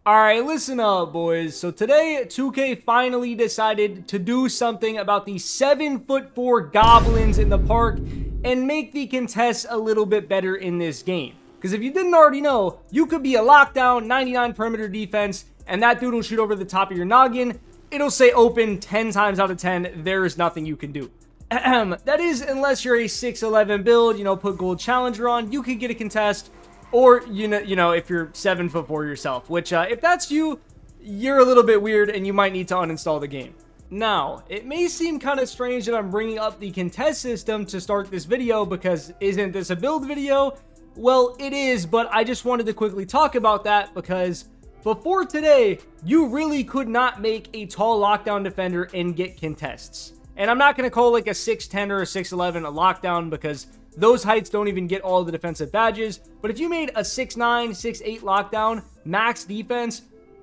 Alright, listen up, boys. So today, 2K finally decided to do something about the 7'4" goblins in the park and make the contests a little bit better in this game. Because if you didn't already know, you could be a lockdown 99 perimeter defense, and that dude will shoot over the top of your noggin. It'll say open 10 times out of 10, there is nothing you can do. That is, unless you're a 6'11 build, put gold challenger on, you could get a contest. Or, you know, if you're 7'4" yourself, which, if that's you, you're a little bit weird and you might need to uninstall the game. Now, it may seem kind of strange that I'm bringing up the contest system to start this video because isn't this a build video? Well, it is, but I just wanted to quickly talk about that because before today, you really could not make a tall lockdown defender and get contests. And I'm not going to call like a 6'10 or a 6'11 a lockdown because those heights don't even get all of the defensive badges. But if you made a 6'9", 6'8 lockdown, max defense,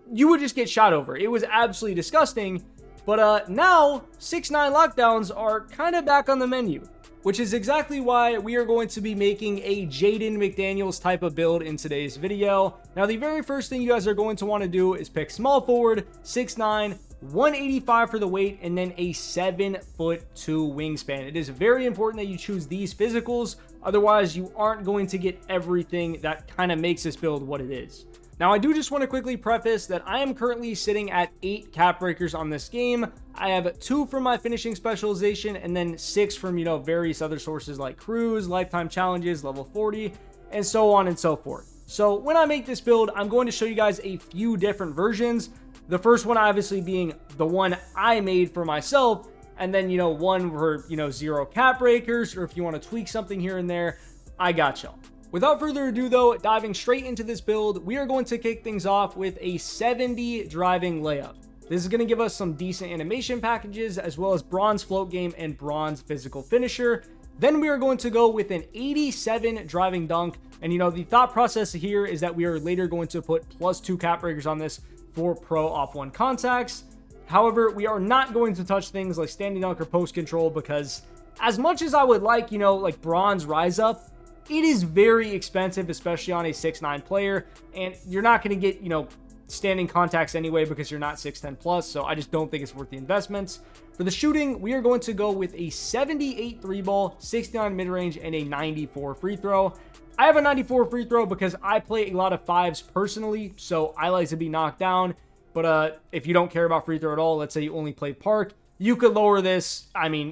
you would just get shot over. It was absolutely disgusting. But now, 6'9 lockdowns are kind of back on the menu, which is exactly why we are going to be making a Jaden Mcdaniels type of build in today's video. Now, the very first thing you guys are going to want to do is pick small forward, 6'9", 185 for the weight, and then a 7'2" wingspan. It is very important that you choose these physicals, otherwise you aren't going to get everything that kind of makes this build what it is. Now, I do just want to quickly preface that I am currently sitting at 8 cap breakers on this game. I have 2 from my finishing specialization and then 6 from, various other sources like crews, lifetime challenges, level 40, and so on and so forth. So when I make this build, I'm going to show you guys a few different versions. The first one obviously being the one I made for myself, and then, one for, 0 cap breakers, or if you want to tweak something here and there, I got y'all. Without further ado though, diving straight into this build, we are going to kick things off with a 70 driving layup. This is going to give us some decent animation packages, as well as bronze float game and bronze physical finisher. Then we are going to go with an 87 driving dunk, and the thought process here is that we are later going to put +2 cap breakers on this for pro off-1 contacts. However, we are not going to touch things like standing dunk or post control because as much as I would like, like bronze rise up, it is very expensive, especially on a 6'9 player, and you're not going to get, standing contacts anyway because you're not 6'10 plus, so I just don't think it's worth the investments. For the shooting, we are going to go with a 78 3 ball, 69 mid-range, and a 94 free throw. I have a 94 free throw because I play a lot of 5s personally, so I like to be knocked down. But if you don't care about free throw at all, let's say you only play park, you could lower this,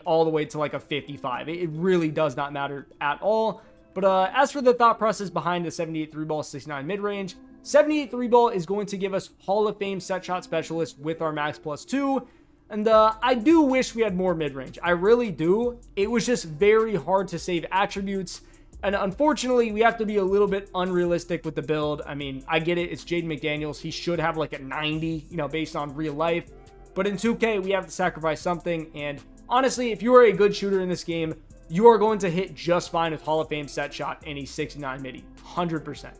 all the way to like a 55. It really does not matter at all. But as for the thought process behind the 78 3 ball, 69 mid-range, 78 3 ball is going to give us Hall of Fame set shot specialist with our max +2. And I do wish we had more mid-range. I really do. It was just very hard to save attributes. And unfortunately, we have to be a little bit unrealistic with the build. I get it. It's Jaden McDaniels. He should have like a 90, based on real life. But in 2K, we have to sacrifice something. And honestly, if you are a good shooter in this game, you are going to hit just fine with Hall of Fame set shot and a 69 midi, 100%.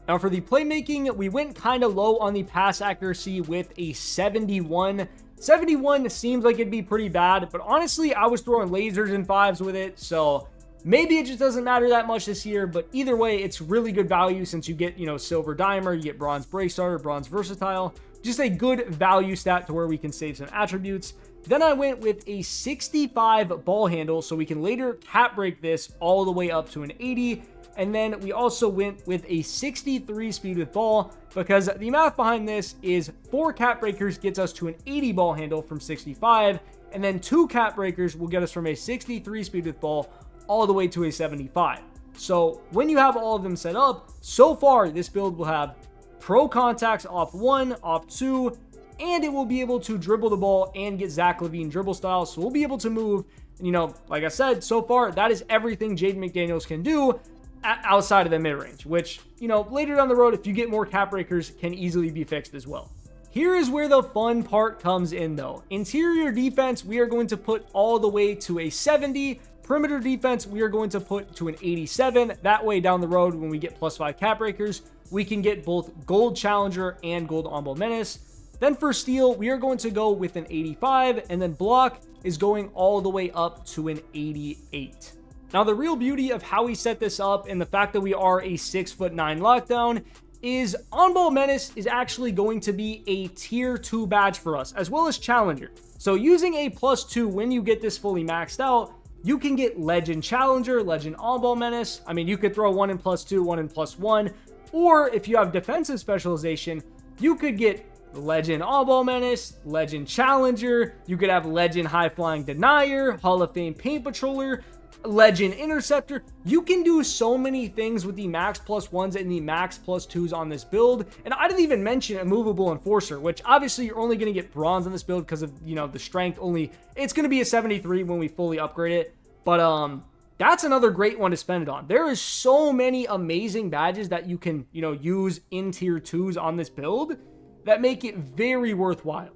Now for the playmaking, we went kind of low on the pass accuracy with a 71. 71 seems like it'd be pretty bad, but honestly, I was throwing lasers and 5s with it, so maybe it just doesn't matter that much this year. But either way, it's really good value since you get, silver dimer, you get bronze break starter, bronze versatile, just a good value stat to where we can save some attributes. Then I went with a 65 ball handle, so we can later cap break this all the way up to an 80. And then we also went with a 63 speed with ball, because the math behind this is 4 cap breakers gets us to an 80 ball handle from 65, and then 2 cap breakers will get us from a 63 speed with ball all the way to a 75. So when you have all of them set up, so far this build will have pro contacts off 1, off 2, and it will be able to dribble the ball and get Zach LaVine dribble style. So we'll be able to move, like I said, so far, that is everything Jaden McDaniels can do outside of the mid-range, which, later down the road, if you get more cap breakers, can easily be fixed as well. Here is where the fun part comes in though. Interior defense, we are going to put all the way to a 70. Perimeter defense, we are going to put to an 87. That way down the road, when we get +5 cap breakers, we can get both gold challenger and gold on-ball menace. Then for steal, we are going to go with an 85, and then block is going all the way up to an 88. Now, the real beauty of how we set this up and the fact that we are a 6'9" lockdown is On-Ball Menace is actually going to be a tier 2 badge for us, as well as Challenger. So using a +2 when you get this fully maxed out, you can get Legend Challenger, Legend On-Ball Menace. I mean, you could throw one in +2, one in +1, or if you have defensive specialization, you could get Legend On-Ball Menace, Legend Challenger, you could have Legend High Flying Denier, Hall of Fame Paint Patroller, Legend Interceptor. You can do so many things with the max +1s and the max +2s on this build. And I didn't even mention a movable enforcer, which obviously you're only going to get bronze on this build because of, the strength only. It's going to be a 73 when we fully upgrade it. But that's another great one to spend it on. There is so many amazing badges that you can, use in tier 2s on this build that make it very worthwhile.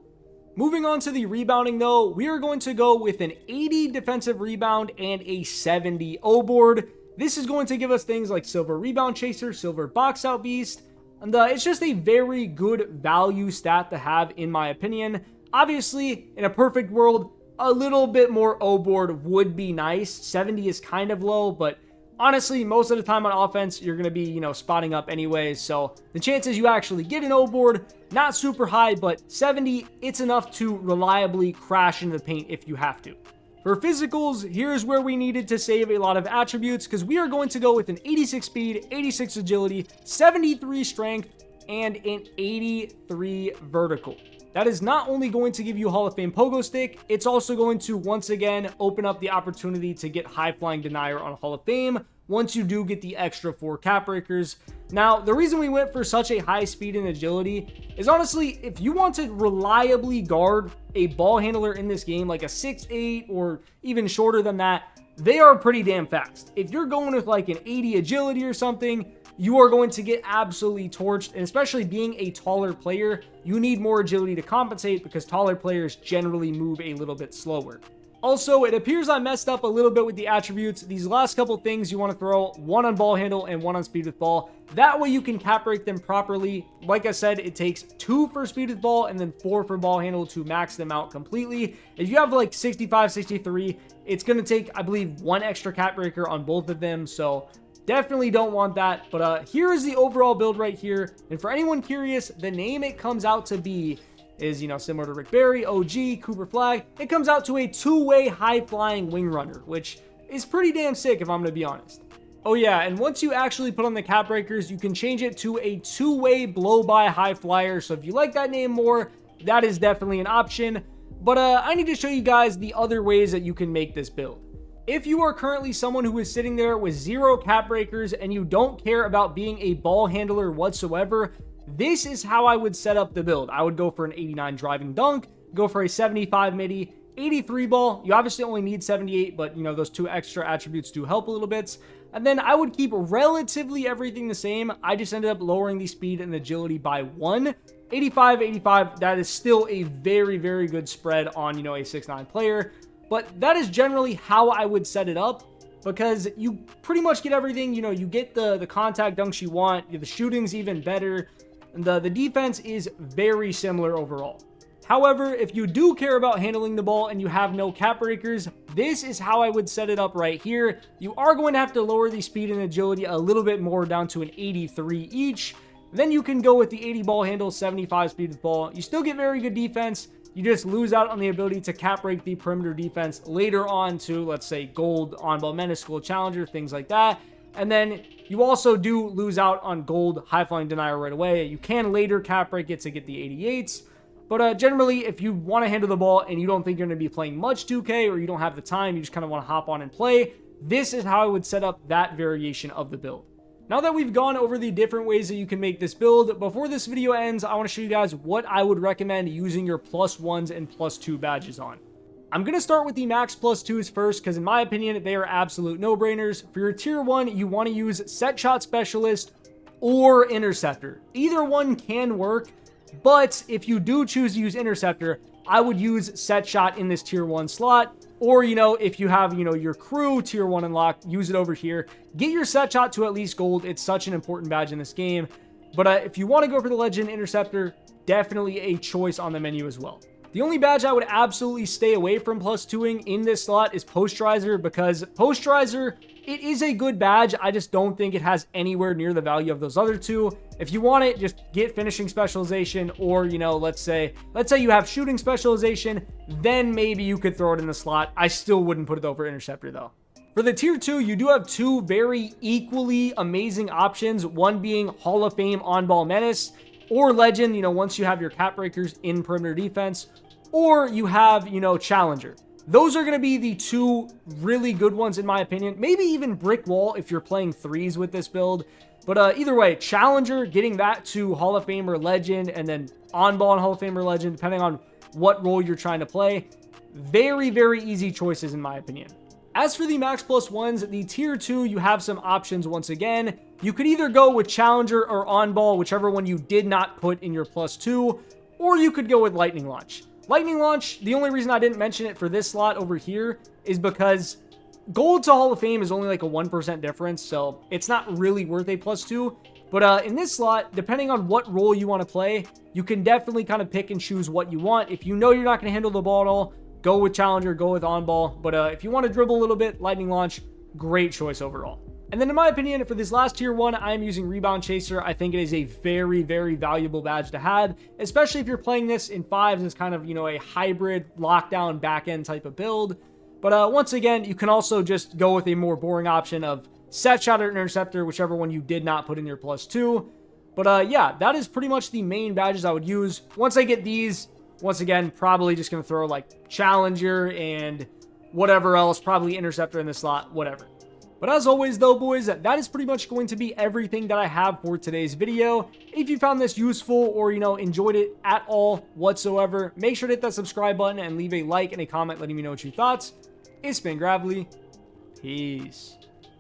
Moving on to the rebounding though, we are going to go with an 80 defensive rebound and a 70 O-board. This is going to give us things like Silver Rebound Chaser, Silver Box Out Beast, and it's just a very good value stat to have in my opinion. Obviously, in a perfect world, a little bit more O-board would be nice. 70 is kind of low, but honestly, most of the time on offense, you're going to be, spotting up anyways. So the chances you actually get an O-board, not super high, but 70, it's enough to reliably crash into the paint if you have to. For physicals, here's where we needed to save a lot of attributes because we are going to go with an 86 speed, 86 agility, 73 strength, and an 83 vertical. That is not only going to give you Hall of Fame Pogo Stick, it's also going to once again open up the opportunity to get High Flying Denier on Hall of Fame once you do get the extra 4 cap breakers. Now, the reason we went for such a high speed and agility is honestly, if you want to reliably guard a ball handler in this game, like a 6'8" or even shorter than that, they are pretty damn fast. If you're going with like an 80 agility or something, you are going to get absolutely torched, and especially being a taller player, you need more agility to compensate because taller players generally move a little bit slower. Also, it appears I messed up a little bit with the attributes. These last couple things you want to throw, one on ball handle and one on speed with ball. That way you can cap break them properly. Like I said, it takes 2 for speed with ball and then 4 for ball handle to max them out completely. If you have like 65, 63, it's going to take, I believe, 1 extra cap breaker on both of them. So definitely don't want that. But here is the overall build right here. And for anyone curious, the name it comes out to be is, similar to Rick Barry, OG, Cooper Flag. It comes out to a 2-way high-flying wing runner, which is pretty damn sick if I'm going to be honest. Oh yeah, and once you actually put on the cap breakers, you can change it to a 2-way blow-by high flyer. So if you like that name more, that is definitely an option. But I need to show you guys the other ways that you can make this build. If you are currently someone who is sitting there with 0 cap breakers and you don't care about being a ball handler whatsoever, this is how I would set up the build. I would go for an 89 driving dunk, go for a 75 midi, 83 ball. You obviously only need 78, but those 2 extra attributes do help a little bit. And then I would keep relatively everything the same. I just ended up lowering the speed and agility by 1. 85, 85, that is still a very, very good spread on, a 6'9 player. But that is generally how I would set it up because you pretty much get everything. You get the contact dunks you want. The shooting's even better. And the defense is very similar overall. However, if you do care about handling the ball and you have no cap breakers, this is how I would set it up right here. You are going to have to lower the speed and agility a little bit more down to an 83 each. Then you can go with the 80 ball handle, 75 speed with ball. You still get very good defense. You just lose out on the ability to cap break the perimeter defense later on to, let's say, gold, on-ball menace, gold challenger, things like that. And then you also do lose out on gold high-flying denier right away. You can later cap break it to get the 88s. But generally, if you want to handle the ball and you don't think you're going to be playing much 2K or you don't have the time, you just kind of want to hop on and play, this is how I would set up that variation of the build. Now that we've gone over the different ways that you can make this build, before this video ends, I want to show you guys what I would recommend using your +1s and +2 badges on. I'm going to start with the max +2s first because in my opinion, they are absolute no-brainers. For your tier 1, you want to use Set Shot Specialist or Interceptor. Either one can work, but if you do choose to use Interceptor, I would use Set Shot in this tier 1 slot. Or, if you have, your crew tier 1 unlocked, use it over here. Get your Set Shot to at least gold. It's such an important badge in this game. But if you want to go for the Legend Interceptor, definitely a choice on the menu as well. The only badge I would absolutely stay away from plus 2ing in this slot is Posterizer, because Posterizer, it is a good badge. I just don't think it has anywhere near the value of those other two. If you want it, just get finishing specialization, or, you know, let's say you have shooting specialization, then maybe you could throw it in the slot. I still wouldn't put it over Interceptor though. For the tier 2, you do have two very equally amazing options, one being Hall of Fame on-ball menace, or Legend, you know, once you have your cap breakers in perimeter defense, or you have, you know, Challenger. Those are going to be the two really good ones in my opinion. Maybe even Brick Wall if you're playing threes with this build. But either way, Challenger, getting that to Hall of Fame or Legend, and then on-ball and Hall of Fame or Legend, depending on what role you're trying to play. Very, very easy choices in my opinion. As for the max plus ones, the tier 2, you have some options once again. You could either go with Challenger or on-ball, whichever one you did not put in your plus 2, or you could go with Lightning Launch. Lightning Launch, the only reason I didn't mention it for this slot over here is because gold to Hall of Fame is only like a 1% difference, so it's not really worth a plus 2. But in this slot, depending on what role you want to play, you can definitely kind of pick and choose what you want. If you know you're not going to handle the ball at all, go with Challenger, go with on-ball. But if you want to dribble a little bit, Lightning Launch, great choice overall. And then in my opinion, for this last tier 1, I'm using Rebound Chaser. I think it is a very, very valuable badge to have, especially if you're playing this in 5s as kind of, you know, a hybrid lockdown back-end type of build. But once again, you can also just go with a more boring option of Set Shot or Interceptor, whichever one you did not put in your plus 2. But yeah, that is pretty much the main badges I would use. Once I get these, once again, probably just going to throw like Challenger and whatever else, probably Interceptor in the slot, whatever. But as always though, boys, that is pretty much going to be everything that I have for today's video. If you found this useful or, you know, enjoyed it at all whatsoever, make sure to hit that subscribe button and leave a like and a comment letting me know what you thought. It's been Gravely. Peace.